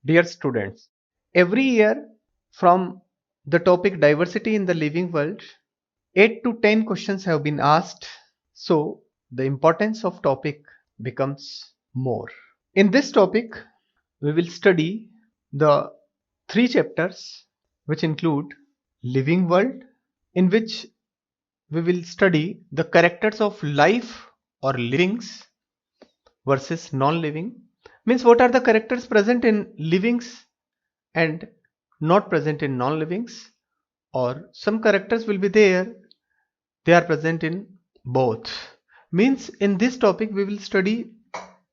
Dear students, every year from the topic diversity in the living world, 8 to 10 questions have been asked. So the importance of topic becomes more. In this topic, we will study the 3 chapters which include living world, in which we will study the characters of life or livings versus non-living. Means what are the characters present in livings and not present in non-livings, or some characters will be there, they are present in both. Means in this topic we will study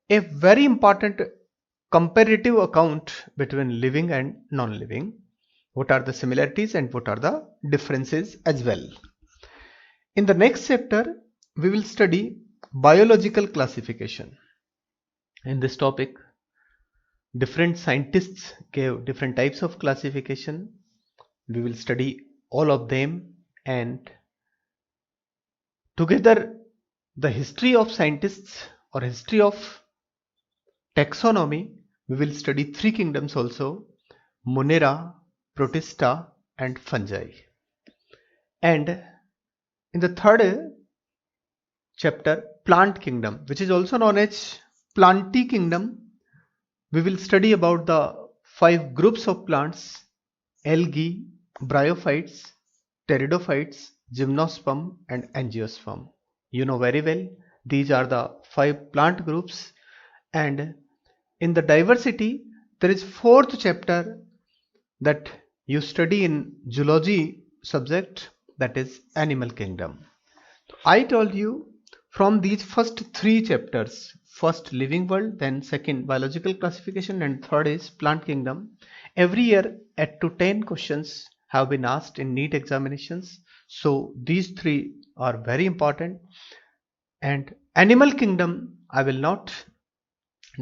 a very important comparative account between living and non-living. What are the similarities and what are the differences as well. In the next chapter we will study biological classification. In this topic different scientists gave different types of classification. We will study all of them, and together the history of scientists or history of taxonomy. We will study 3 kingdoms also: Monera, Protista and fungi. And in the third chapter, plant kingdom, which is also known as planty kingdom, we will study about the 5 groups of plants: algae, bryophytes, pteridophytes, gymnosperm and angiosperm. You know very well, these are the 5 plant groups. And in the diversity, there is 4th chapter that you study in zoology subject, that is animal kingdom. I told you from these first 3 chapters, first living world, then second biological classification, and third is plant kingdom. Every year 8 to 10 questions have been asked in NEET examinations. So these 3 are very important. And animal kingdom I will not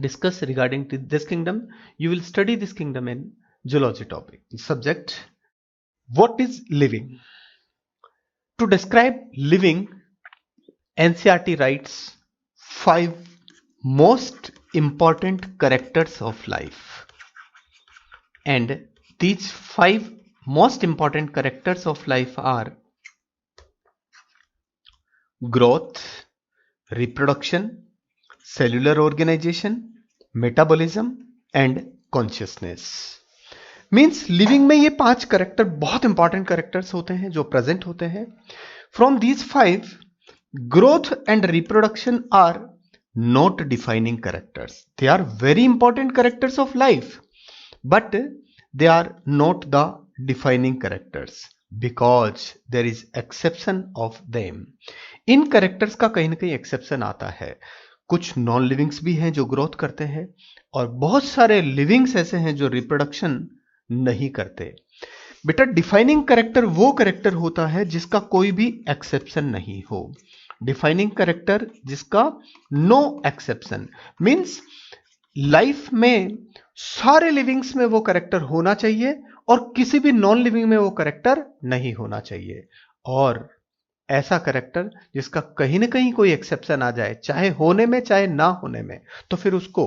discuss regarding to this kingdom. You will study this kingdom in zoology topic. Subject: what is living? To describe living, NCERT writes 5 most important characters of life, and these 5 most important characters of life are growth, reproduction, cellular organization, metabolism and consciousness. Means living में ये 5 character बहुत important characters होते हैं जो present होते हैं. From these 5, growth and reproduction are not defining characters. They are very important characters of life, but they are not the defining characters because there is exception of them. In characters का कहीं ना कहीं exception आता है. कुछ non livings भी हैं जो ग्रोथ करते हैं और बहुत सारे लिविंग्स ऐसे हैं जो रिप्रोडक्शन नहीं करते. बेटा, डिफाइनिंग करेक्टर वो करेक्टर होता है जिसका कोई भी एक्सेप्शन नहीं हो. डिफाइनिंग करेक्टर जिसका नो एक्सेप्शन मीन्स लाइफ में सारे लिविंग्स में वो करेक्टर होना चाहिए और किसी भी नॉन लिविंग में वो करेक्टर नहीं होना चाहिए. और ऐसा करेक्टर जिसका कहीं ना कहीं कोई एक्सेप्शन आ जाए, चाहे होने में चाहे ना होने में, तो फिर उसको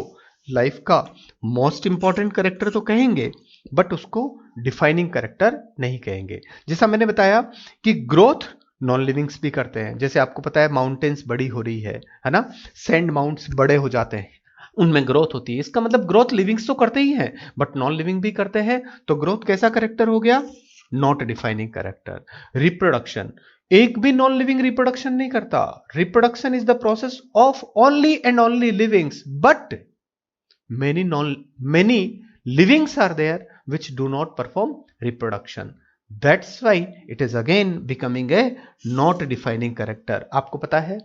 लाइफ का मोस्ट इंपॉर्टेंट करेक्टर तो कहेंगे बट उसको डिफाइनिंग करेक्टर नहीं कहेंगे. जैसा मैंने बताया कि ग्रोथ नॉन लिविंग्स भी करते हैं. जैसे आपको पता है माउंटेन्स बड़ी हो रही है ना, सैंड माउंट्स बड़े हो जाते हैं, उनमें ग्रोथ होती है. इसका मतलब ग्रोथ लिविंग्स तो करते ही हैं बट नॉन लिविंग भी करते हैं. तो ग्रोथ कैसा करेक्टर हो गया? Not defining character. रिप्रोडक्शन, एक भी नॉन लिविंग रिप्रोडक्शन नहीं करता. Reproduction is the process of only and only livings, but many livings are there which do not perform reproduction. That's why it is again becoming a not defining character. आपको पता है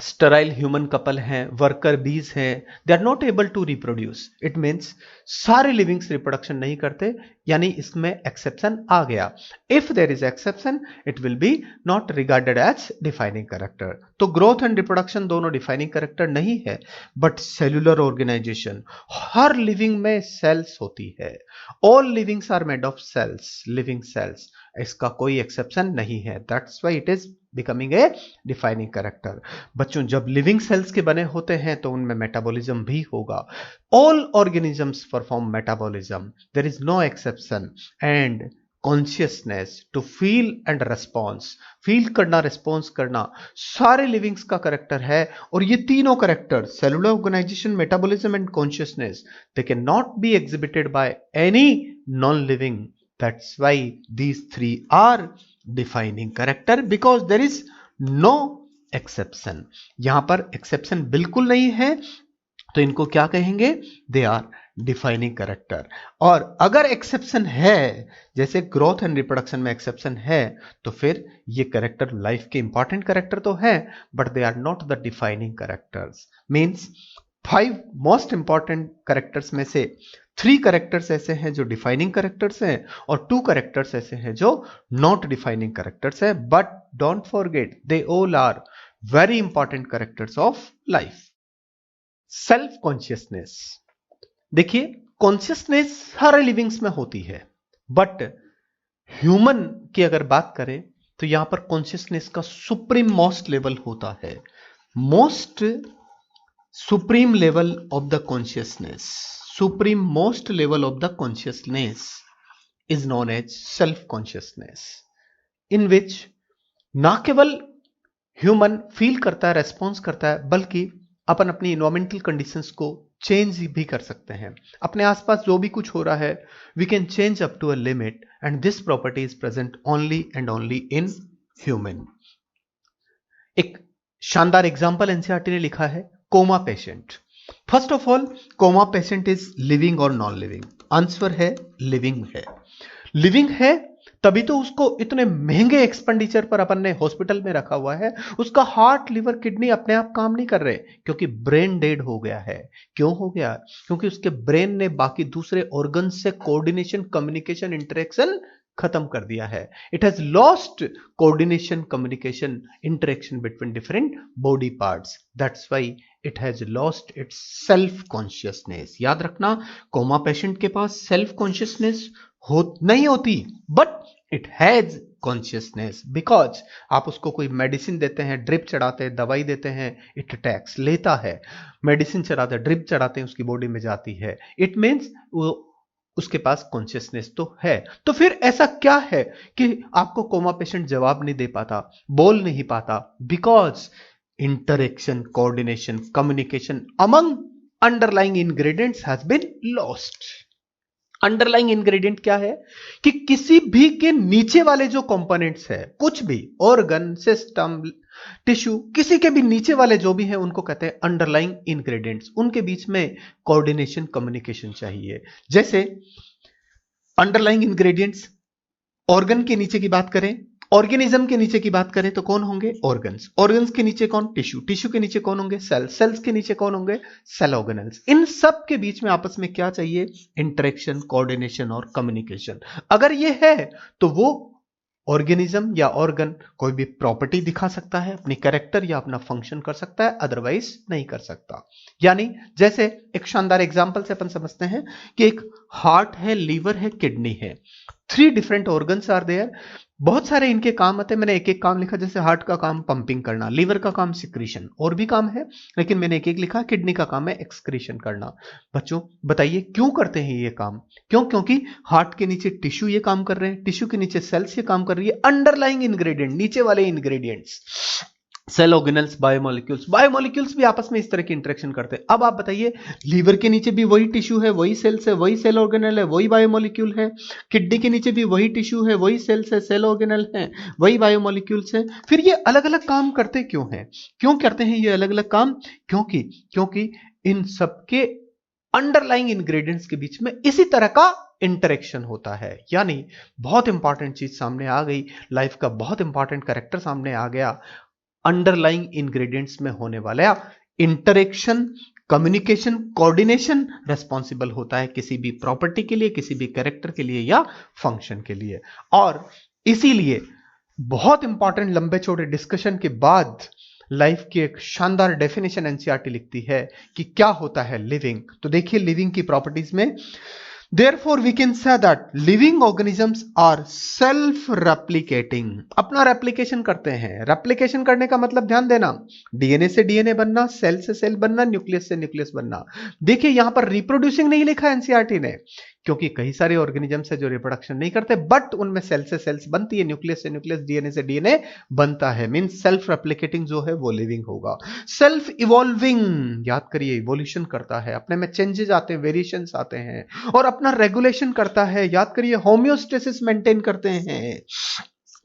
sterile human couple हैं, worker bees हैं, they are not able to reproduce. It means सारे livings reproduction नहीं करते, यानी इसमें एक्सेप्शन आ गया. If there is exception it will be not regarded as defining character. तो ग्रोथ एंड रिप्रोडक्शन दोनों डिफाइनिंग करेक्टर नहीं है, बट सेल्यूलर ऑर्गेनाइजेशन, हर लिविंग में सेल्स होती है. All livings are made of cells, living cells, इसका कोई एक्सेप्शन नहीं है। That's why it is becoming a defining character. बच्चों, जब लिविंग सेल्स के बने होते हैं तो उनमें मेटाबॉलिज्म भी होगा। All organisms perform metabolism, there is no exception. And consciousness, to feel and response, feel करना, रेस्पॉन्स करना, सारे लिविंग्स का करेक्टर है। और ये तीनों character, cellular organization, metabolism and consciousness, they can not be exhibited by any non living. That's why these three are defining character, because there is no exception. यहां पर एक्सेप्शन बिल्कुल नहीं है, तो इनको क्या कहेंगे? They are defining character. और अगर एक्सेप्शन है, जैसे ग्रोथ एंड रिप्रोडक्शन में एक्सेप्शन है, तो फिर ये करेक्टर लाइफ के इंपॉर्टेंट करेक्टर तो है, but they are not the defining characters. Means 5 most important characters में से 3 करेक्टर्स ऐसे हैं जो डिफाइनिंग करेक्टर्स हैं, और 2 करेक्टर्स ऐसे हैं जो नॉट डिफाइनिंग करेक्टर्स है। But don't forget, they all are very important characters of life. Self consciousness, देखिए कॉन्शियसनेस हर लिविंग्स में होती है, बट ह्यूमन की अगर बात करें तो यहां पर कॉन्शियसनेस का सुप्रीम मोस्ट लेवल होता है। Most supreme level of the consciousness, supreme most level of the consciousness is known as self consciousness, in which ना केवल ह्यूमन फील करता है, रेस्पॉन्स करता है, बल्कि अपन अपनी इन्वायरमेंटल कंडीशंस को चेंज भी कर सकते हैं। अपने आसपास जो भी कुछ हो रहा है, we can change up to a limit, and this property is present only and only in human. एक शानदार एग्जांपल एनसीईआरटी ने लिखा है, coma patient. First of all, coma patient is living और नॉन लिविंग? आंसर है living है। Living है तभी तो उसको इतने महंगे एक्सपेंडिचर पर अपन ने हॉस्पिटल में रखा हुआ है। उसका हार्ट, लिवर, किडनी अपने आप काम नहीं कर रहे, क्योंकि ब्रेन डेड हो गया है। क्यों हो गया? क्योंकि उसके ब्रेन ने बाकी दूसरे ऑर्गन से कोऑर्डिनेशन, कम्युनिकेशन, इंटरेक्शन खत्म कर दिया है। It has lost coordination, communication, interaction between different body parts. That's why it has lost its self consciousness. याद रखना, कोमा पेशेंट के पास सेल्फ कॉन्शियसनेस नहीं होती, but it has consciousness, because आप उसको कोई मेडिसिन देते हैं, ड्रिप चढ़ाते हैं, दवाई देते हैं, इट अटैक्स, लेता है, मेडिसिन चढ़ाते हैं, ड्रिप चढ़ाते हैं, उसकी बॉडी में जाती है। इट मीन्स वो उसके पास कॉन्शियसनेस तो है। तो फिर ऐसा क्या है कि आपको कोमा पेशेंट जवाब नहीं दे पाता, बोल नहीं पाता? Because interaction, coordination, communication among underlying ingredients has been lost. Underlying ingredient क्या है? कि किसी भी के नीचे वाले जो कंपोनेंट्स है, कुछ भी ऑर्गन, सिस्टम, टिश्यू, किसी के भी नीचे वाले जो भी हैं, उनको कहते हैं अंडरलाइंग इंग्रेडिएंट्स। उनके बीच में कोऑर्डिनेशन, कम्युनिकेशन चाहिए। जैसे अंडरलाइंग इंग्रेडिएंट्स, ऑर्गन के नीचे की बात करें, ऑर्गेनिज्म के नीचे की बात करें तो कौन होंगे? ऑर्गन्स। ऑर्गन्स के नीचे कौन? टिश्यू। टिश्यू के नीचे कौन होंगे? सेल। सेल्स के नीचे कौन होंगे? Cell organelles. इन सब के बीच में आपस में क्या चाहिए? इंटरेक्शन, कोऑर्डिनेशन और कम्युनिकेशन। अगर ये है तो वो ऑर्गेनिज्म या ऑर्गन कोई भी प्रॉपर्टी दिखा सकता है, अपनी कैरेक्टर या अपना फंक्शन कर सकता है, अदरवाइज नहीं कर सकता। यानी जैसे एक शानदार एग्जांपल से अपन समझते हैं कि एक हार्ट है, लीवर है, किडनी है, 3 डिफरेंट ऑर्गन्स आर देयर। बहुत सारे इनके काम आते हैं, मैंने एक एक काम लिखा। जैसे हार्ट का काम पंपिंग करना, लीवर का काम सिक्रीशन, और भी काम है, लेकिन मैंने एक एक लिखा। किडनी का काम है एक्सक्रीशन करना। बच्चों बताइए क्यों करते हैं ये काम? क्यों? क्योंकि हार्ट के नीचे टिश्यू ये काम कर रहे हैं, टिश्यू के नीचे सेल्स ये काम कर रही है। अंडरलाइंग इंग्रेडिएंट, नीचे वाले ingredients, cell organelles, biomolecules. Biomolecules भी आपस में इस तरह की इंटरेक्शन करते हैं। अब आप बताइए, लीवर के नीचे भी वही टिश्यू है, वही सेल्स है, वही सेल ऑर्गेनल है, वही बायोमोलिक्यूल है। किडनी के नीचे भी वही टिश्यू है, वही सेल्स है, सेल ऑर्गेनल है, वही बायोमोलिक्यूल्स है। फिर ये अलग अलग काम करते क्यों हैं? क्यों करते हैं ये अलग अलग काम? क्योंकि इन सबके अंडरलाइंग इंग्रेडिएंट्स के बीच में इसी तरह का इंटरेक्शन होता है। यानी बहुत इंपॉर्टेंट चीज सामने आ गई, लाइफ का बहुत इंपॉर्टेंट कैरेक्टर सामने आ गया। अंडरलाइंग इंग्रेडिएंट्स में होने वाला इंटरेक्शन, कम्युनिकेशन, कोऑर्डिनेशन रेस्पॉन्सिबल होता है किसी भी प्रॉपर्टी के लिए, किसी भी कैरेक्टर के लिए या फंक्शन के लिए। और इसीलिए बहुत इंपॉर्टेंट लंबे चौड़े डिस्कशन के बाद लाइफ की एक शानदार डेफिनेशन एनसीईआरटी लिखती है कि क्या होता है लिविंग। तो देखिए लिविंग की प्रॉपर्टीज में Therefore, we can say that living organisms are self-replicating. अपना रेप्लिकेशन करते हैं. रेप्लिकेशन करने का मतलब ध्यान देना, डीएनए से डीएनए बनना, सेल से सेल बनना, न्यूक्लियस से न्यूक्लियस बनना. देखिए यहां पर रिप्रोड्यूसिंग नहीं लिखा एनसीईआरटी ने, क्योंकि कई सारे ऑर्गेनिजम्स है जो रिप्रोडक्शन नहीं करते, बट उनमें सेल से सेल्स बनती है, न्यूक्लियस से न्यूक्लियस, डीएनए से डीएनए बनता है. मींस सेल्फ रेप्लिकेटिंग जो है वो लिविंग होगा. सेल्फ इवॉल्विंग, याद करिए इवोल्यूशन करता है, अपने में चेंजेस आते हैं, वेरिएशंस आते हैं, और अपना रेगुलेशन करता है. याद करिए होम्योस्टेसिस मेंटेन करते हैं.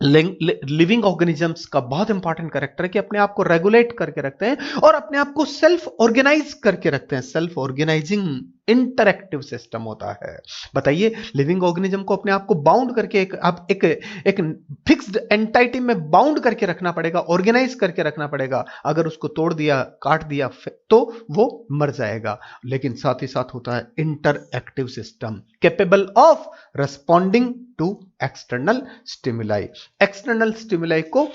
लिविंग ऑर्गेनिजम्स का बहुत इंपॉर्टेंट कैरेक्टर है कि अपने आप को रेगुलेट करके रखते हैं और अपने आप को सेल्फ ऑर्गेनाइज करके रखते हैं. सेल्फ ऑर्गेनाइजिंग इंटरैक्टिव सिस्टम होता है. बताइए लिविंग ऑर्गेनिज्म को अपने आप को बाउंड करके एक फिक्स्ड एंटाइटी में बाउंड करके रखना पड़ेगा, ऑर्गेनाइज करके रखना पड़ेगा. अगर उसको तोड़ दिया, काट दिया तो वो मर जाएगा. लेकिन साथ ही साथ होता है interactive system capable of responding to external stimuli. External stimuli को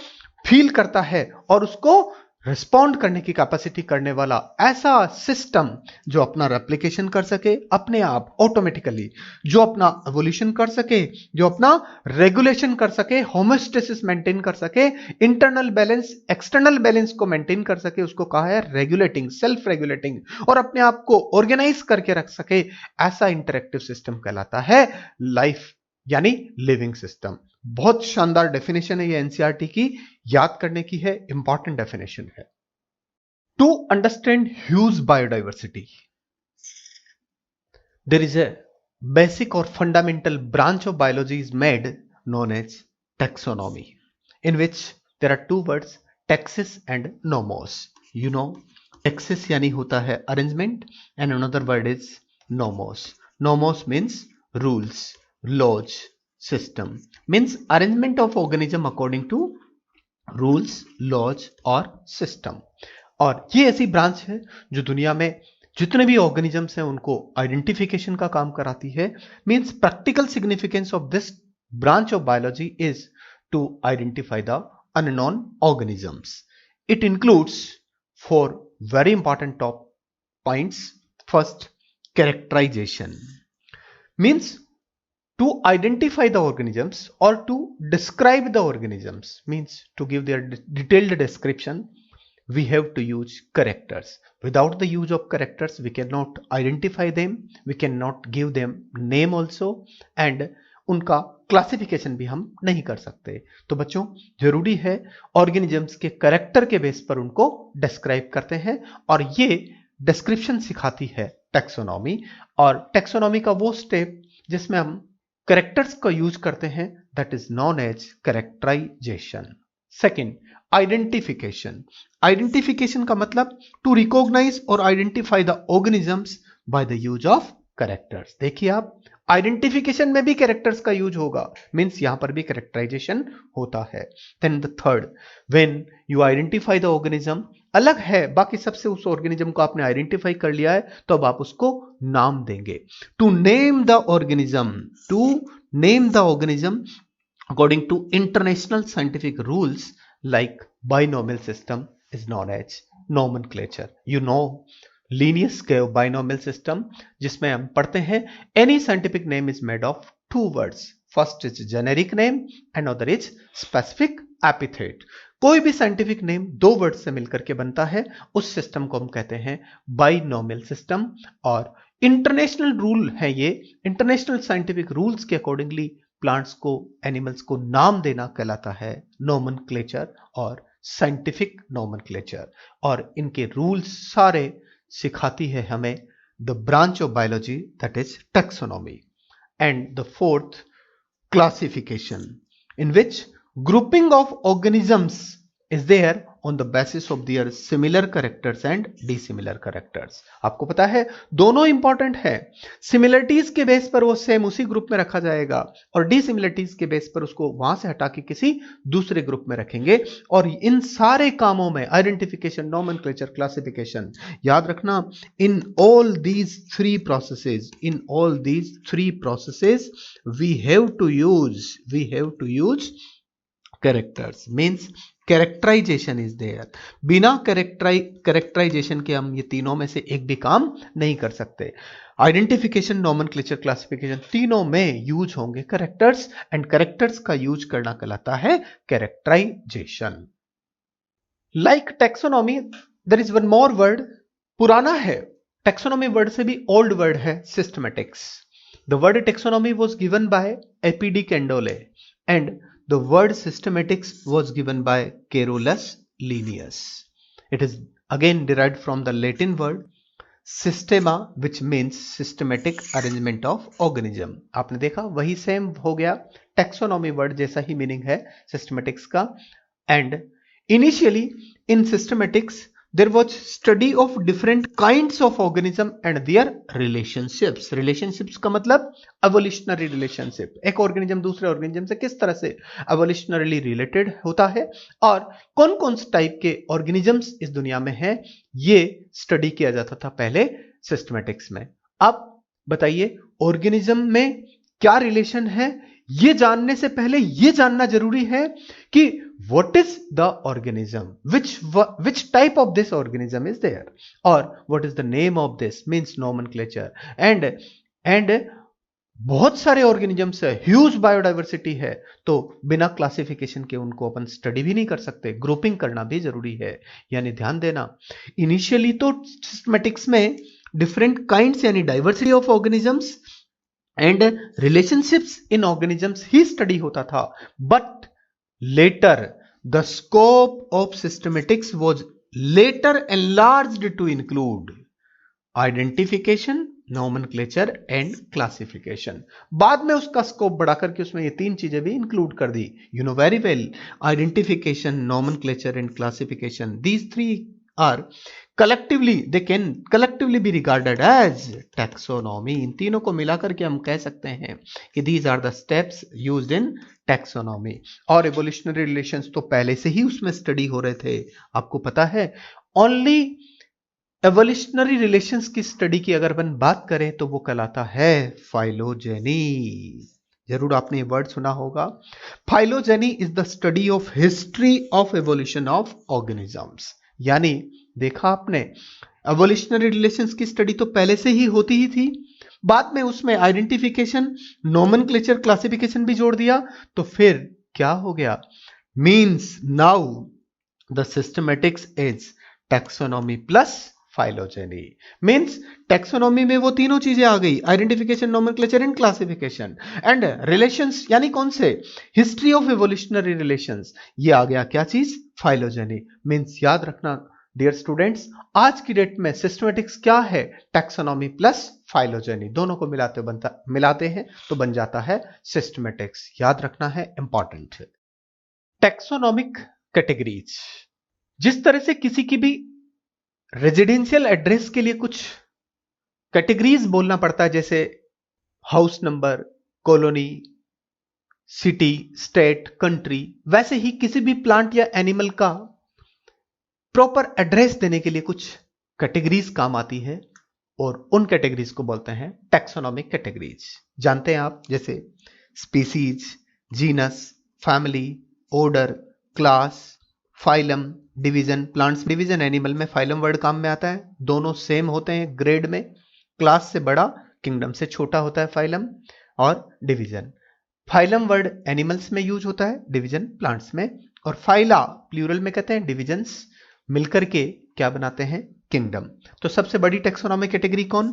फील करता है और उसको रिस्पॉन्ड करने की कैपेसिटी करने वाला ऐसा सिस्टम जो अपना रेप्लिकेशन कर सके अपने आप ऑटोमेटिकली, जो अपना एवोल्यूशन कर सके, जो अपना रेगुलेशन कर सके, होमोस्टेसिस मेंटेन कर सके, इंटरनल बैलेंस एक्सटर्नल बैलेंस को मेंटेन कर सके, उसको कहा है रेगुलेटिंग, सेल्फ रेगुलेटिंग, और अपने आप को ऑर्गेनाइज करके रख सके, ऐसा इंटरैक्टिव सिस्टम कहलाता है लाइफ यानी लिविंग सिस्टम. बहुत शानदार डेफिनेशन है ये एनसीईआरटी की, याद करने की है, इंपॉर्टेंट डेफिनेशन है. To understand huge biodiversity there is a basic और fundamental branch of biology is made known as taxonomy, in which there are two words taxis and nomos. You know taxis यानी होता है arrangement and another word is nomos. Nomos means rules, laws, system, means arrangement of organism according to rules, laws और system. और ये ऐसी branch है जो दुनिया में जितने भी ऑर्गेनिजम्स हैं उनको आइडेंटिफिकेशन का काम कराती है. Means practical significance of this branch of biology is to identify the unknown organisms. It includes 4 very important top points. First, characterization means to identify the organisms or to describe the organisms, means to give their detailed description, we have to use characters. Without the use of characters we cannot identify them, we cannot give them name also, and उनका classification भी हम नहीं कर सकते. तो बच्चों जरूरी है ऑर्गेनिजम्स के कैरेक्टर के बेस पर उनको डिस्क्राइब करते हैं, और ये डिस्क्रिप्शन सिखाती है टैक्सोनॉमी. और टैक्सोनॉमी का वो स्टेप जिसमें हम कैरेक्टर्स का यूज करते हैं, that is known as characterization. Second, identification. Identification का मतलब टू रिकॉग्नाइज और identify the organisms by the use of characters. देखिए आप आइडेंटिफिकेशन में भी कैरेक्टर्स का यूज होगा, मींस यहां पर भी कैरेक्टराइजेशन होता है. Then the third, when you identify the organism, अलग है बाकी सबसे, उस ऑर्गेनिज्म को आपने आइडेंटिफाई कर लिया है तो अब आप उसको नाम देंगे. To name the organism, to name the organism according to international scientific rules like binomial system is known as nomenclature. You know linear scale binomial system, जिसमें हम पढ़ते हैं any scientific name is made of 2 words. First is generic name and other is specific epithet. कोई भी scientific name 2 word से मिलकर के बनता है, उस सिस्टम को हम कहते हैं बाइनोमियल सिस्टम. और इंटरनेशनल रूल है ये, इंटरनेशनल साइंटिफिक रूल्स के अकॉर्डिंगली प्लांट्स को, एनिमल्स को नाम देना कहलाता है नोमेनक्लेचर और साइंटिफिक नोमेनक्लेचर. और इनके रूल्स सारे सिखाती है हमें the branch of biology that is taxonomy. And the fourth, classification, in which grouping of organisms is there on the basis of their similar characters and dissimilar characters. आपको पता है दोनों इंपॉर्टेंट है. सिमिलरिटीज के बेस पर वो same उसी group में रखा जाएगा, और डिसिमिलरिटीज के बेस पर उसको वहां से हटा के किसी दूसरे ग्रुप में रखेंगे. और इन सारे कामों में आइडेंटिफिकेशन, नोमेनक्लेचर, क्लासिफिकेशन, याद रखना, in all these 3 processes, in all these 3 processes we have to use characters. Means characterization is there. बिना कैरेक्टराइजेशन के हम ये तीनों में से एक भी काम नहीं कर सकते। आइडेंटिफिकेशन, नॉमेनक्लेचर, क्लासिफिकेशन, तीनों में यूज होंगे कैरेक्टर्स, एंड कैरेक्टर्स का यूज करना कहलाता है characterization. Like taxonomy, there is one more word, पुराना है टैक्सोनॉमी वर्ड से भी ओल्ड वर्ड है systematics. The word taxonomy was given by A P D Candolle and the word systematics was given by Carolus Linnaeus. It is again derived from the Latin word systema, which means systematic arrangement of organism. आपने देखा वही same हो गया, taxonomy word जैसा ही meaning है systematics का। And initially in systematics there was study of different kinds of organism and their relationships. relationships का मतलब evolutionary relationship, एक organism दूसरे organism से किस तरह से evolutionarily related होता है और कौन कौन से टाइप के organisms इस दुनिया में है, ये स्टडी किया जाता था पहले सिस्टमेटिक्स में। अब बताइए organism में क्या रिलेशन है, ये जानने से पहले ये जानना जरूरी है कि what is the organism, which type of this organism is there, or what is the name of this, means nomenclature, and बहुत सारे ऑर्गेनिजम्स है, ह्यूज बायोडाइवर्सिटी है, तो बिना क्लासिफिकेशन के उनको अपन स्टडी भी नहीं कर सकते, ग्रुपिंग करना भी जरूरी है। यानी ध्यान देना, इनिशियली तो सिस्टमेटिक्स में डिफरेंट काइंड्स यानी diversity of organisms and relationships in organisms he study होता था, but later the scope of systematics was later enlarged to include identification, nomenclature and classification. बाद में उसका स्कोप बढ़ा करके उसमें ये तीन चीजें भी इंक्लूड कर दी। You know very well, identification, nomenclature and classification, these three are collectively, they can collectively be regarded as taxonomy. इन तीनों को मिलाकर के हम कह सकते हैं कि these are the steps used in taxonomy. और evolutionary relations तो पहले से ही उसमें स्टडी हो रहे थे, आपको पता है। ओनली एवोल्यूशनरी रिलेशंस की स्टडी की अगर अपन बात करें तो वो कहलाता है फाइलोजेनी। जरूर आपने ये वर्ड सुना होगा। Phylogeny is the study of history of evolution of organisms. यानी देखा आपने, एवोल्यूशनरी रिलेशंस की स्टडी तो पहले से ही होती ही थी, बाद में उसमें आइडेंटिफिकेशन, नोमेनक्लेचर, क्लासिफिकेशन भी जोड़ दिया, तो फिर क्या हो गया, means now the systematics is taxonomy plus phylogeny. Means taxonomy में वो तीनों चीजें आ गई, identification, nomenclature and classification, and relations यानी कौन से, हिस्ट्री ऑफ एवोल्यूशनरी रिलेशंस, ये आ गया क्या चीज, फाइलोजेनी। मींस याद रखना डियर स्टूडेंट्स, आज की डेट में सिस्टमैटिक्स क्या है, टैक्सोनॉमी प्लस फाइलोजेनी, दोनों को मिलाते हैं तो बन जाता है सिस्टमैटिक्स। याद रखना है, इंपॉर्टेंट है। टैक्सोनॉमिक कैटेगरीज, जिस तरह से किसी की भी रेजिडेंशियल एड्रेस के लिए कुछ कैटेगरीज बोलना पड़ता है, जैसे house number, colony, city, state, country, वैसे ही किसी भी प्लांट या एनिमल का प्रॉपर एड्रेस देने के लिए कुछ कैटेगरीज काम आती है, और उन कैटेगरीज को बोलते हैं टैक्सोनॉमिक कैटेगरीज। जानते हैं आप, जैसे species, genus, family, order, class, phylum, division. Plants division, animal में फाइलम वर्ड काम में आता है, दोनों सेम होते हैं ग्रेड में, क्लास से बड़ा, किंगडम से छोटा होता है फाइलम, और डिवीजन, फाइलम वर्ड एनिमल्स में यूज होता है, डिवीजन प्लांट्स में, और फाइला प्लूरल में कहते हैं, डिवीजन्स मिलकर के क्या बनाते हैं, किंगडम। तो सबसे बड़ी टैक्सोनॉमिक कैटेगरी कौन,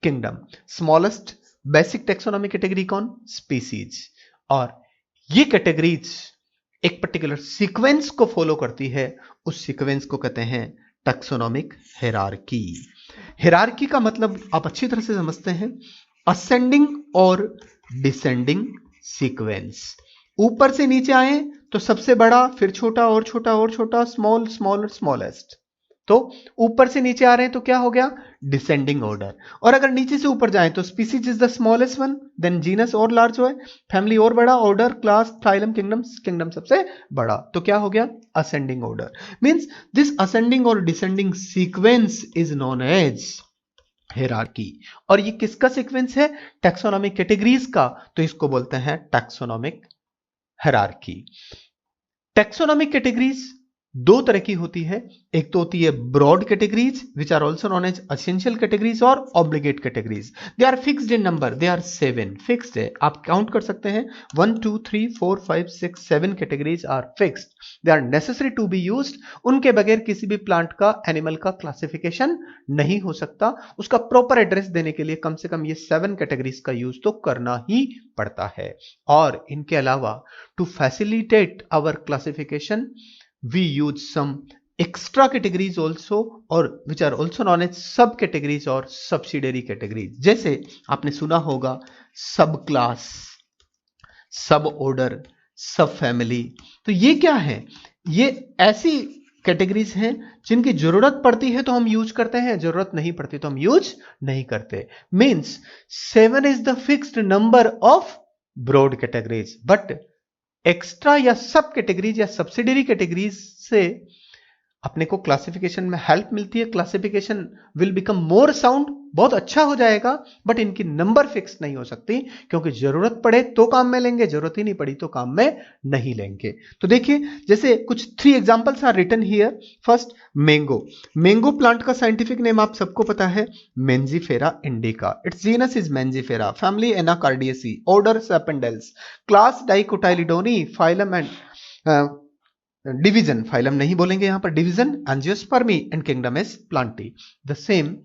kingdom. Smallest basic taxonomic category कौन, स्पीसीज। और ये कैटेगरीज एक पर्टिकुलर सीक्वेंस को फॉलो करती है, उस सीक्वेंस को कहते हैं टैक्सोनॉमिक हिरार्की। हिरार्की का मतलब आप अच्छी तरह से समझते हैं, असेंडिंग और डिसेंडिंग सीक्वेंस। ऊपर से नीचे आए तो सबसे बड़ा, फिर छोटा और छोटा और छोटा, स्मॉल, स्मॉलर, स्मॉलेस्ट। तो ऊपर से नीचे आ रहे हैं तो क्या हो गया, डिसेंडिंग ऑर्डर। और अगर नीचे से ऊपर जाएं तो species is the smallest one, then genus और लार्ज है, फैमिली और बड़ा, order, class, phylum, kingdom, kingdom सबसे बड़ा, तो क्या हो गया, ascending order. Means this ascending और descending sequence is known as hierarchy. और ये किसका सीक्वेंस है, टैक्सोनॉमिक कैटेगरीज का, तो इसको बोलते हैं टैक्सोनॉमिक हिरार्की। टेक्सोनॉमिक कैटेगरीज दो तरह की होती है, एक तो होती है broad categories which are also known as essential categories और obligate categories. They are fixed in number, they are 7 fixed है, आप काउंट कर सकते हैं 1 2 3 4 5 6 7 categories are fixed, they are necessary to be used. उनके बगैर किसी भी प्लांट का एनिमल का क्लासिफिकेशन नहीं हो सकता, उसका प्रॉपर एड्रेस देने के लिए कम से कम ये 7 कैटेगरीज का यूज तो करना ही पड़ता है। और इनके अलावा to facilitate our classification we use some extra categories also or which are also known as sub categories or subsidiary categories। जैसे आपने सुना होगा सब क्लास, सब ऑर्डर, सब फैमिली। तो ये क्या है, ये ऐसी कैटेगरीज हैं जिनकी जरूरत पड़ती है तो हम यूज करते हैं, जरूरत नहीं पड़ती तो हम यूज नहीं करते। Means 7 is the fixed number of broad categories, but extra या सब कैटेगरीज या सब्सिडरी कैटेगरीज से अपने को क्लासिफिकेशन में हेल्प मिलती है, classification will become more sound, बहुत अच्छा हो जाएगा, बट इनकी नंबर फिक्स नहीं हो सकती क्योंकि जरूरत पड़े तो काम में लेंगे, जरूरत ही नहीं पड़ी तो काम में नहीं लेंगे। तो देखिए जैसे कुछ 3 examples are written here. First mango, mango plant का साइंटिफिक नेम आप सबको पता है Mangifera indica, it's genus is Mangifera, family Anacardiaceae, order Sapindales, class Dicotyledonae, phylum and division, phylum नहीं बोलेंगे यहां पर, division Angiospermae and kingdom is Plantae. The same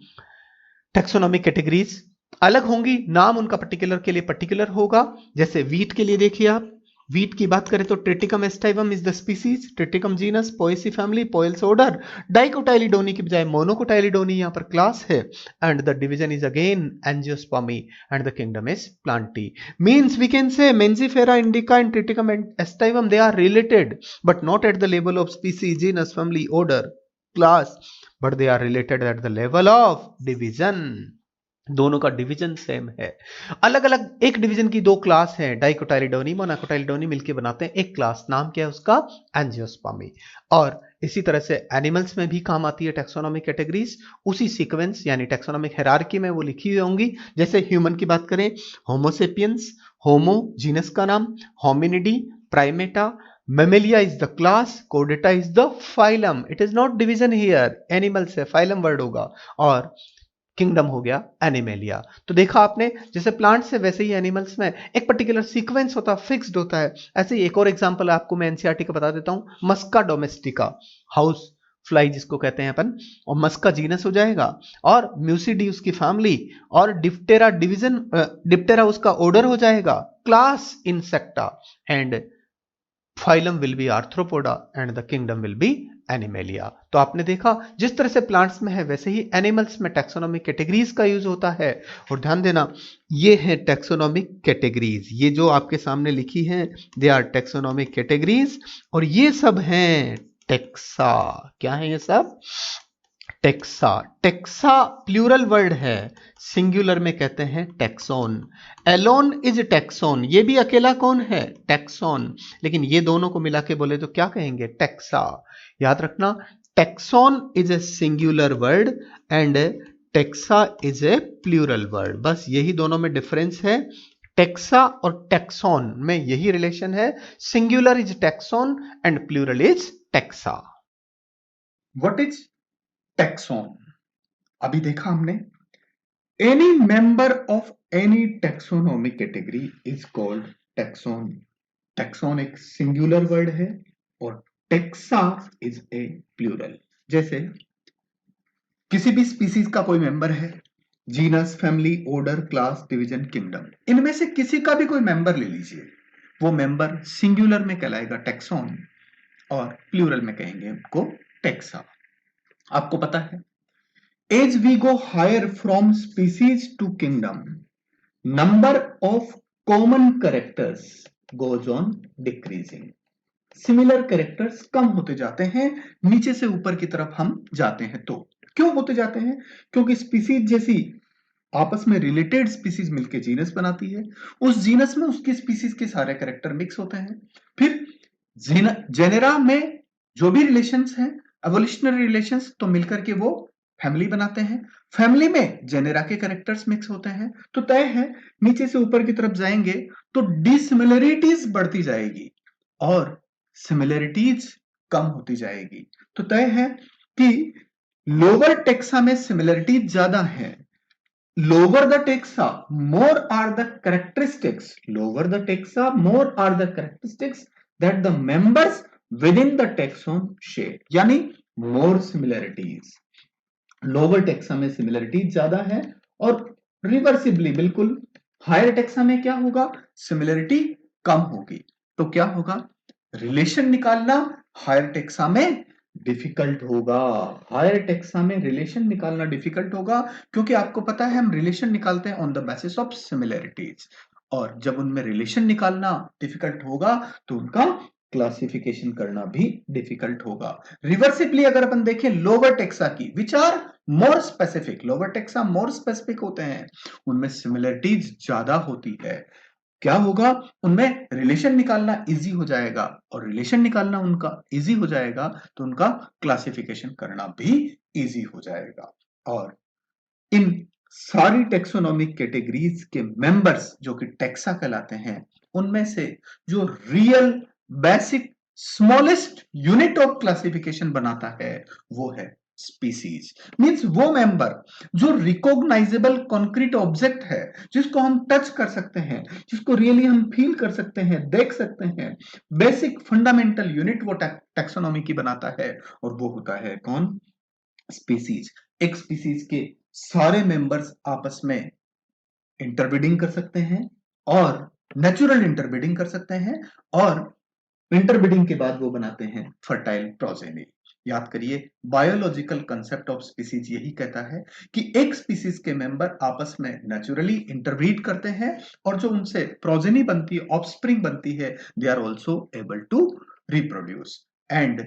taxonomic categories अलग होंगी, नाम उनका पर्टिकुलर के लिए पर्टिकुलर होगा। जैसे वीट के लिए देखिए आप, वीट की बात करें तो Triticum aestivum is the species, Triticum genus, Poaceae family, Poales order, Dicotyledonae की बजाय मोनोकोटाइलिडोनी यहां पर क्लास है, and the division is again Angiospermae and the kingdom is Plantae. Means we can say Mangifera indica and Triticum aestivum they are related but not at the level of species, genus, family, order, class, but they are related at the level of division। दोनों का division same है, अलग अलग एक division की 2 class है, डाइकोटाइलिडोनी, मोनोकोटाइलिडोनी मिलकर बनाते हैं एक क्लास, नाम क्या है उसका, एंजियोस्पर्मी। और इसी तरह से एनिमल्स में भी काम आती है टेक्सोनॉमिक कैटेगरीज, उसी सीक्वेंस यानी टेक्सोनॉमिक हायरार्की में वो लिखी हुई होंगी। जैसे ह्यूमन की बात करें, होमोसेपियंस, होमो जीनस का नाम, Hominidae, Primata, Mammalia is the class, Chordata is the phylum, it is not division here, animals है, phylum word होगा, और किंगडम हो गया एनिमेलिया। तो देखा आपने, जैसे प्लांट्स है वैसे ही एनिमल्स में एक पर्टिकुलर सीक्वेंस होता है, फिक्स्ड होता है। ऐसे ही एक और एग्जांपल आपको मैं एनसीईआरटी का बता देता हूं, मस्का डोमेस्टिका, हाउस फ्लाई जिसको कहते हैं अपन, और मस्का जीनस हो जाएगा, और म्यूसिडी उसकी फैमिली, और डिप्टेरा डिवीजन, डिप्टेरा उसका ऑर्डर हो जाएगा, class insecta, and phylum will be arthropoda and the kingdom will be animalia. तो आपने देखा जिस तरह से प्लांट्स में है वैसे ही एनिमल्स में टेक्सोनॉमिक कैटेगरीज का यूज होता है। और ध्यान देना ये है टेक्सोनॉमिक कैटेगरीज, ये जो आपके सामने लिखी है दे आर टेक्सोनॉमिक कैटेगरीज, और ये सब हैं टेक्सा। क्या है ये सब, टेक्सा। टेक्सा प्लूरल वर्ड है, सिंगुलर में कहते हैं टेक्सोन। एलोन इज टेक्सोन, ये भी अकेला कौन है, टेक्सोन, लेकिन ये दोनों को मिला के बोले तो क्या कहेंगे, टेक्सा। याद रखना taxon is a singular word and taxa is a plural word, बस यही दोनों में डिफरेंस है। टेक्सा और टेक्सोन में यही रिलेशन है, singular is taxon and plural is taxa. What is taxon? अभी देखा हमने, any member of any taxonomic category is called taxon. Taxon एक सिंगुलर वर्ड है और टेक्सा इज ए प्लूरल। जैसे किसी भी स्पीसीज का कोई मेंबर है, genus, family, order, class, division, kingdom, इनमें से किसी का भी कोई मेंबर ले लीजिए, वो मेंबर सिंगुलर में कहलाएगा टैक्सॉन और प्लूरल में कहेंगे उसको टेक्सा। आपको पता है as we go higher from species to kingdom, number of common characters goes on decreasing. Similar characters कम होते जाते हैं, नीचे से ऊपर की तरफ हम जाते हैं। तो क्यों होते जाते हैं? क्योंकि स्पीसीज जैसी आपस में रिलेटेड स्पीसीज मिलकर जीनस बनाती है, उस जीनस में उसकी स्पीसीज के सारे कैरेक्टर मिक्स होते हैं, फिर जेनेरा में जो भी रिलेशंस हैं, एवोल्यूशनरी रिलेशंस, तो मिलकर के वो फैमिली बनाते हैं, फैमिली में जेनेरा के कैरेक्टर्स मिक्स होते हैं। तो तय है नीचे से ऊपर की तरफ जाएंगे तो डिसिमिलरिटीज बढ़ती जाएगी और सिमिलरिटीज कम होती जाएगी। तो तय है कि लोअर टेक्सा में सिमिलरिटीज ज्यादा है। Lower the taxa more are the characteristics, lower the taxa more are the characteristics that the members within the taxon share, यानी मोर सिमिलरिटीज। लोअर टेक्सा में सिमिलरिटीज ज्यादा है और रिवर्सिबली बिल्कुल higher taxa में क्या होगा, सिमिलरिटी कम होगी। तो क्या होगा, रिलेशन निकालना हायर टेक्सा में डिफिकल्ट होगा। हायर टेक्सा में रिलेशन निकालना डिफिकल्ट होगा, क्योंकि आपको पता है हम रिलेशन निकालते हैं on the basis of similarities, और जब उनमें रिलेशन निकालना डिफिकल्ट होगा तो उनका क्लासिफिकेशन करना भी डिफिकल्ट होगा। रिवर्सिबली अगर अपन देखें लोअर टेक्सा की, which are more specific, lower taxa more specific होते हैं, उनमें सिमिलरिटीज ज्यादा होती है। क्या होगा, उनमें रिलेशन निकालना इजी हो जाएगा, और रिलेशन निकालना उनका इजी हो जाएगा तो उनका क्लासिफिकेशन करना भी इजी हो जाएगा। और इन सारी टेक्सोनॉमिक कैटेगरीज के मेंबर्स जो कि टेक्सा कहलाते हैं, उनमें से जो real basic smallest unit of classification बनाता है वो है स्पीसीज। मींस वो मेंबर जो रिकॉग्नाइजेबल कॉन्क्रीट ऑब्जेक्ट है, जिसको हम टच कर सकते हैं, जिसको रियली हम फील कर सकते हैं, देख सकते हैं, बेसिक फंडामेंटल यूनिट वो टैक्सोनॉमी की बनाता है, और वो होता है कौन, स्पीसीज। एक स्पीसीज के सारे मेंबर्स आपस में इंटरब्रीडिंग कर सकते हैं और नेचुरल इंटरब्रीडिंग कर सकते हैं, और इंटरब्रीडिंग के बाद वो बनाते हैं फर्टाइल प्रोजेनी। याद करिए, बायोलॉजिकल कंसेप्ट ऑफ स्पीसीज यही कहता है कि एक स्पीसीज के मेंबर आपस में नेचुरली इंटरब्रीड करते हैं, और जो उनसे प्रोजेनी बनती है, ऑफस्प्रिंग बनती है, they are also able to reproduce. And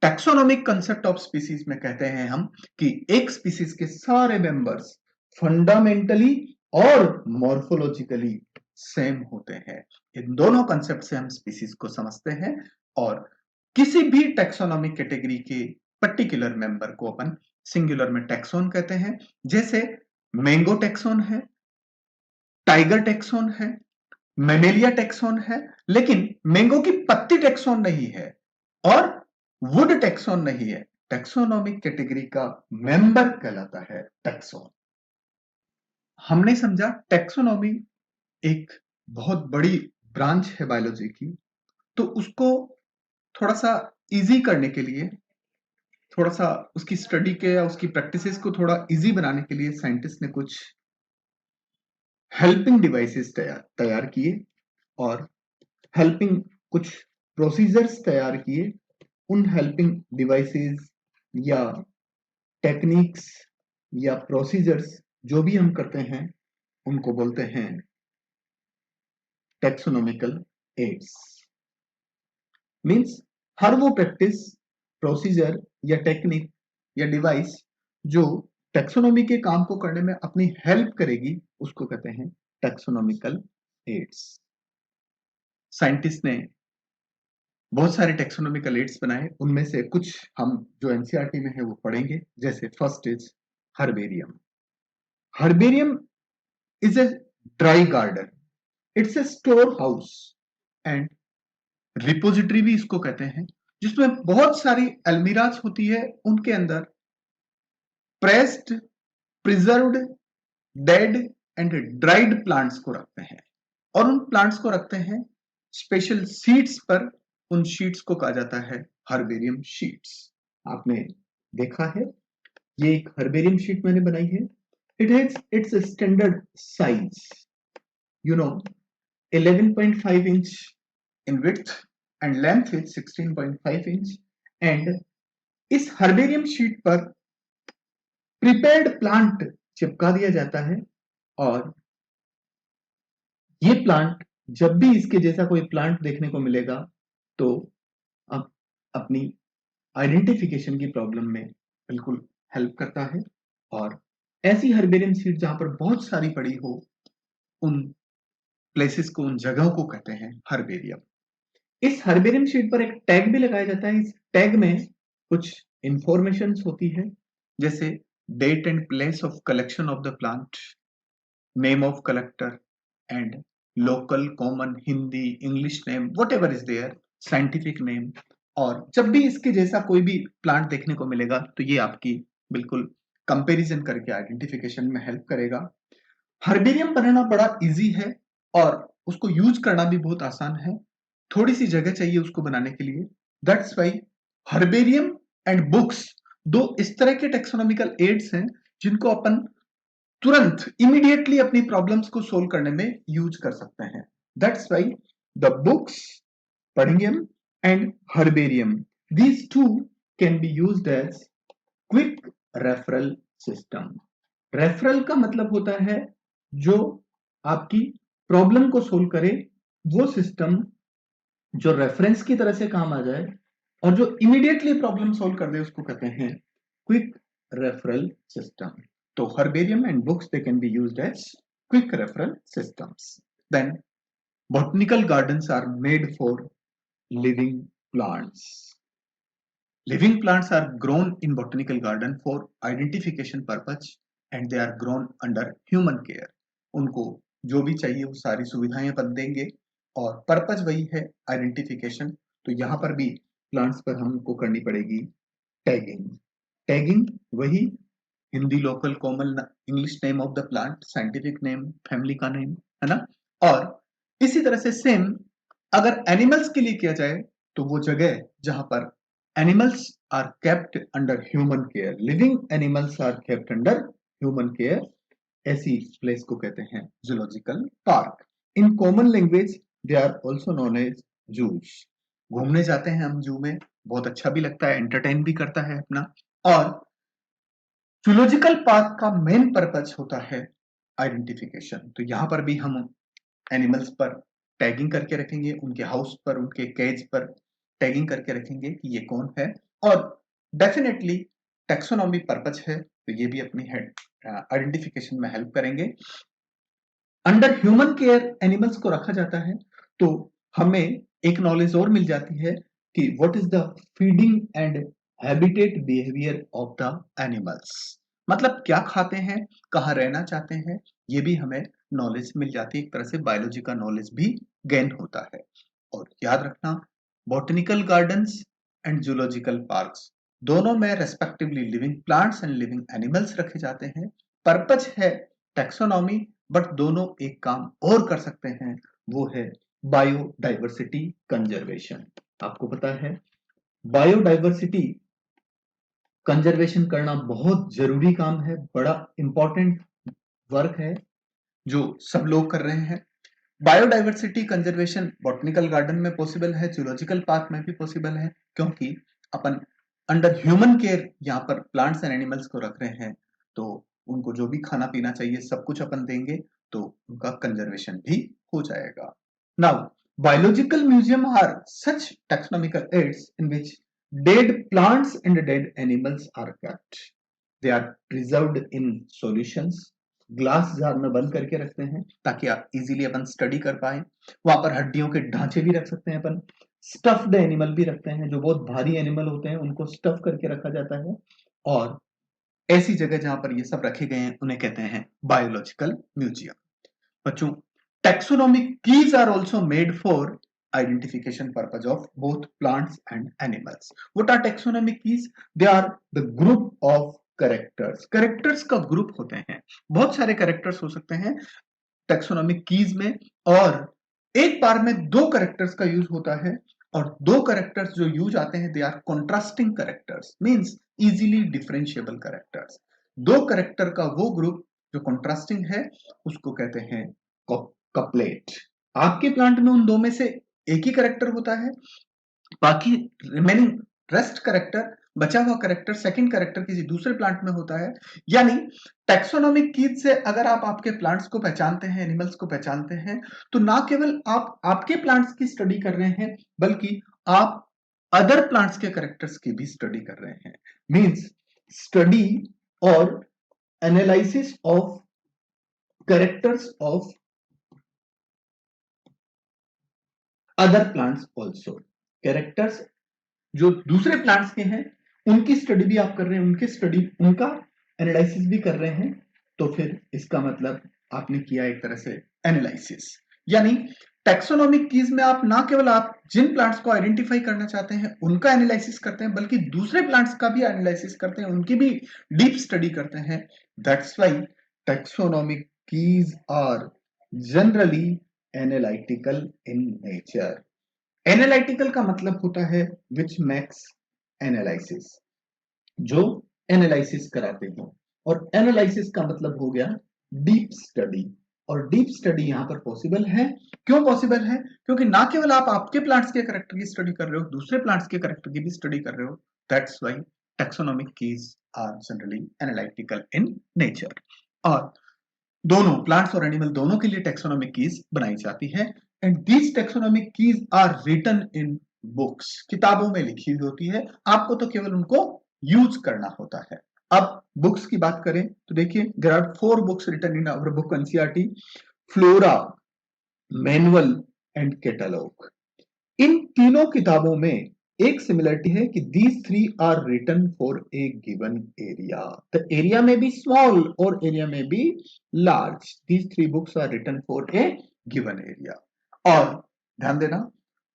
taxonomic concept of species में कहते हैं हम कि एक स्पीसीज के सारे मेंबर्स फंडामेंटली और मॉर्फोलॉजिकली सेम होते हैं। इन दोनों कंसेप्ट से हम स्पीसीज को समझते हैं, और किसी भी टैक्सोनॉमिक कैटेगरी के पर्टिकुलर मेंबर को अपन सिंगुलर में टैक्सोन कहते हैं। जैसे मैंगो टैक्सोन है, टाइगर टैक्सोन है, मेमेलिया टैक्सोन है, लेकिन मैंगो की पत्ती टैक्सोन नहीं है, और वुड टैक्सोन नहीं है। टैक्सोनॉमिक कैटेगरी का मेंबर कहलाता है टैक्सोन। हमने समझा टैक्सोनॉमी एक बहुत बड़ी ब्रांच है बायोलॉजी की, तो उसको थोड़ा सा इजी करने के लिए, थोड़ा सा उसकी स्टडी के या उसकी प्रैक्टिसेस को थोड़ा इजी बनाने के लिए साइंटिस्ट ने कुछ हेल्पिंग डिवाइसेस तैयार किए, और हेल्पिंग कुछ प्रोसीजर्स तैयार किए। उन हेल्पिंग डिवाइसेस या टेक्निक्स या प्रोसीजर्स जो भी हम करते हैं उनको बोलते हैं टैक्सोनॉमिकल एड्स। मींस हर वो प्रैक्टिस, प्रोसीजर या टेक्निक या डिवाइस जो टैक्सोनॉमी के काम को करने में अपनी हेल्प करेगी, उसको कहते हैं टैक्सोनॉमिकल एड्स। साइंटिस्ट ने बहुत सारे टैक्सोनॉमिकल एड्स बनाए, उनमें से कुछ हम जो एनसीईआरटी में है वो पढ़ेंगे। जैसे first is herbarium. Herbarium is a dry garden, it's a store house and repository भी इसको कहते हैं, जिसमें बहुत सारी अलमीराज होती है, उनके अंदर pressed, preserved, dead and dried plants को रखते हैं, और उन प्लांट्स को रखते हैं स्पेशल शीट्स पर। उन शीट्स को कहा जाता है हर्बेरियम शीट्स। आपने देखा है, ये एक हर्बेरियम शीट मैंने बनाई है। It has its standard size, you know 11.5 inch in width and length is 16.5 inch. And इस हर्बेरियम शीट पर प्रिपेयर्ड प्लांट चिपका दिया जाता है, और ये प्लांट जब भी इसके जैसा कोई प्लांट देखने को मिलेगा तो आप अपनी आइडेंटिफिकेशन की प्रॉब्लम में बिल्कुल हेल्प करता है। और ऐसी हर्बेरियम शीट जहां पर बहुत सारी पड़ी हो, उन प्लेसेस को, उन जगह को कहते हैं हर्बेरियम। इस हर्बेरियम शीट पर एक टैग भी लगाया जाता है। इस टैग में कुछ इंफॉर्मेशन होती है, जैसे date and place of collection of the plant, name of collector, and local, common, Hindi, English name, whatever is there, scientific name, और जब भी इसके जैसा कोई भी प्लांट देखने को मिलेगा तो ये आपकी बिल्कुल कंपैरिजन करके आइडेंटिफिकेशन में हेल्प करेगा। हर्बेरियम बनाना बड़ा इजी है और उसको यूज करना भी बहुत आसान है। थोड़ी सी जगह चाहिए उसको बनाने के लिए। That's why herbarium and books दो इस तरह के टेक्सोनॉमिकल एड्स हैं जिनको अपन तुरंत इमीडिएटली अपनी प्रॉब्लम्स को सोल्व करने में यूज कर सकते हैं। That's why the books, Perinium and Herbarium. These two can be used as quick referral system. Referral का मतलब होता है जो आपकी प्रॉब्लम को सोल्व करे, वो सिस्टम जो रेफरेंस की तरह से काम आ जाए और जो इमीडिएटली प्रॉब्लम सोल्व कर दे उसको कहते हैं क्विक रेफरल सिस्टम। तो herbarium and books they can be used as quick referral systems. Then botanical gardens are made for living plants. Living plants are grown in botanical garden for identification purpose and they are grown under human care. उनको जो भी चाहिए वो सारी सुविधाएं अपन देंगे और purpose वही है आइडेंटिफिकेशन। तो यहाँ पर भी प्लांट्स पर हमको करनी पड़ेगी टैगिंग। टैगिंग वही Hindi local common English name of the plant, scientific name, family का नेम, है ना। और इसी तरह से सेम अगर एनिमल्स के लिए किया जाए तो वो जगह जहां पर animals are kept under human care, living animals are kept under human care, ऐसी प्लेस को कहते हैं zoological park. In common language they are also known as zoos. घूमने जाते हैं हम जू में, बहुत अच्छा भी लगता है, एंटरटेन भी करता है अपना। और जूलॉजिकल पार्क का मेन पर्पज होता है आइडेंटिफिकेशन। तो यहां पर भी हम एनिमल्स पर टैगिंग करके रखेंगे, उनके हाउस पर, उनके केज पर टैगिंग करके रखेंगे कि ये कौन है। और डेफिनेटली टेक्सोनॉमी पर्पज है तो ये भी अपनी आइडेंटिफिकेशन में हेल्प करेंगे। अंडर ह्यूमन केयर एनिमल्स को रखा जाता है तो हमें एक नॉलेज और मिल जाती है कि what is the feeding and habitat behaviour of the animals, मतलब क्या खाते हैं, कहाँ रहना चाहते हैं, ये भी हमें नॉलेज मिल जाती है। एक तरह से बायोलॉजी का नॉलेज भी गेन होता है। और याद रखना botanical gardens and zoological parks दोनों में respectively living plants and living animals रखे जाते हैं। पर्पज है टेक्सोनॉमी, बट दोनों एक काम और कर सकते हैं, वो है बायोडाइवर्सिटी कंजर्वेशन। आपको पता है बायोडाइवर्सिटी कंजर्वेशन करना बहुत जरूरी काम है, बड़ा इंपॉर्टेंट वर्क है जो सब लोग कर रहे हैं। बायोडाइवर्सिटी कंजर्वेशन बॉटनिकल गार्डन में पॉसिबल है, जूलॉजिकल पार्क में भी पॉसिबल है, क्योंकि अपन अंडर ह्यूमन केयर यहाँ पर प्लांट्स एंड एनिमल्स को रख रहे हैं तो उनको जो भी खाना पीना चाहिए सब कुछ अपन देंगे तो उनका कंजर्वेशन भी हो जाएगा। Now biological museum are such taxonomical aids in which dead plants and dead animals are kept. They are preserved in solutions. Glass jar में बंद करके रखते हैं ताकि आप इजीली अपन स्टडी कर पाए। वहां पर हड्डियों के ढांचे भी रख सकते हैं अपन, स्टफ्ड एनिमल भी रखते हैं, जो बहुत भारी एनिमल होते हैं उनको स्टफ करके रखा जाता है। और ऐसी जगह जहां पर ये सब रखे गए हैं उन्हें कहते हैं बायोलॉजिकल म्यूजियम। बच्चों, taxonomic keys are also made for identification purpose of both plants and animals. What are taxonomic keys? They are the group of characters. Characters का ग्रुप होते हैं, बहुत सारे characters हो सकते हैं taxonomic keys में, और एक बार में दो characters का यूज होता है। और दो characters जो यूज आते हैं they are contrasting characters, means easily differentiable characters. दो character का वो ग्रुप जो contrasting है उसको कहते हैं कपलेट। आपके प्लांट में उन दो में से एक ही करेक्टर होता है, बाकी रिमेनिंग रेस्ट करेक्टर, बचा हुआ करेक्टर, सेकंड करेक्टर किसी दूसरे प्लांट में होता है। यानी टैक्सोनॉमिक कीज से अगर आप आपके प्लांट्स को पहचानते हैं, एनिमल्स को पहचानते हैं, तो ना केवल आप आपके प्लांट्स की स्टडी कर रहे हैं बल्कि आप अदर प्लांट्स के करेक्टर्स की भी स्टडी कर रहे हैं। मींस स्टडी और analysis of characters of other plants also. Characters जो दूसरे प्लांट्स के हैं उनकी स्टडी भी आप कर रहे हैं, उनकी स्टडी, उनका एनालिसिस भी कर रहे हैं, तो फिर इसका मतलब आपने किया एक तरह से एनालिसिस। यानी टैक्सोनॉमिक कीज में आप ना केवल आप जिन प्लांट्स को आइडेंटिफाई करना चाहते हैं उनका एनालिसिस करते हैं, बल्कि दूसरे प्लांट्स का भी एनालिसिस करते हैं, उनकी भी डीप स्टडी करते हैं. That's why taxonomic keys are generally analytical in nature. Analytical का मतलब होता है विच मेक्स एनालिसिस, जो एनालिसिस कराते हो, और एनालिसिस का मतलब हो गया डीप स्टडी. और डीप स्टडी यहां पर पॉसिबल है. क्यों पॉसिबल है? क्योंकि ना केवल आप आपके प्लांट्स के कैरेक्टर की स्टडी कर रहे हो, दूसरे प्लांट्स के कैरेक्टर की भी स्टडी कर रहे हो. That's why taxonomic keys are generally analytical in nature. और दोनों प्लांट्स और एनिमल दोनों के लिए टैक्सोनॉमिक कीज बनाई जाती है. And these taxonomic keys are written in books. किताबों में लिखी हुई होती है, आपको तो केवल उनको यूज करना होता है. अब बुक्स की बात करें तो देखिए, there are 4 books written in our book NCERT: flora, manual and catalogue. इन तीनों किताबों में एक सिमिलरिटी है कि these 3 are written for a given area. The area में भी स्मॉल और एरिया में भी large. these 3 books are written for a given area. और ध्यान देना,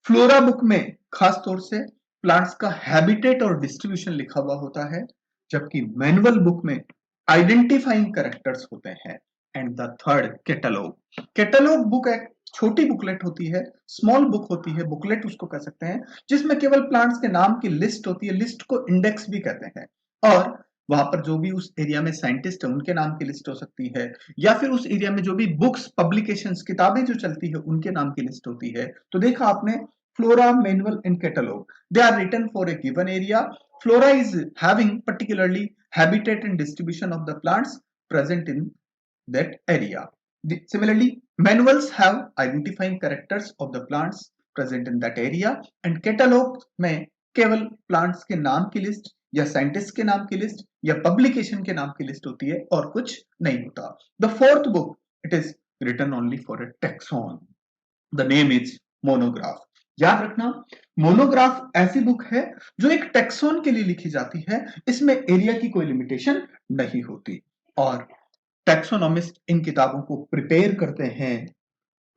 फ्लोरा बुक में खास तौर से प्लांट्स का हैबिटेट और डिस्ट्रीब्यूशन लिखा हुआ होता है, जबकि मैनुअल बुक में आइडेंटिफाइंग कैरेक्टर्स होते हैं. And the third, catalogue book एक छोटी बुकलेट होती है, स्मॉल बुक होती है, बुकलेट उसको कह सकते हैं, जिसमें केवल प्लांट्स के नाम की लिस्ट होती है. लिस्ट को इंडेक्स भी कहते हैं. और वहां पर जो भी उस एरिया में साइंटिस्ट है उनके नाम की लिस्ट हो सकती है, या फिर उस एरिया में जो भी बुक्स, पब्लिकेशंस, किताबें जो चलती है उनके नाम की लिस्ट होती है. तो देखा आपने, flora, manual and catalogue, they are written for a given area. Flora is having particularly habitat and distribution of the plants present in that area. Similarly, manuals have identifying characters of the plants present in that area, and catalog में केवल plants के नाम की list या scientist के नाम की list या पब्लिकेशन के नाम की लिस्ट होती है और कुछ नहीं होता. The fourth book, it is written only for a taxon. The name is monograph. याद रखना, मोनोग्राफ ऐसी बुक है जो एक टैक्सॉन के लिए लिखी जाती है. इसमें एरिया की कोई लिमिटेशन नहीं होती. और टैक्सोनॉमिस्ट इन किताबों को प्रिपेयर करते हैं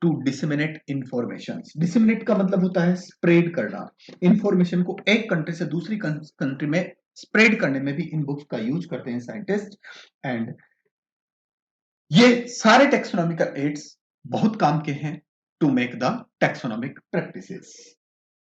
टू डिसेमिनेट इंफॉर्मेशन. डिसेमिनेट का मतलब होता है स्प्रेड करना. इंफॉर्मेशन को एक कंट्री से दूसरी कंट्री में स्प्रेड करने में भी इन बुक्स का यूज करते हैं साइंटिस्ट. एंड ये सारे टैक्सोनॉमिकल एड्स बहुत काम के हैं to make the taxonomic practices.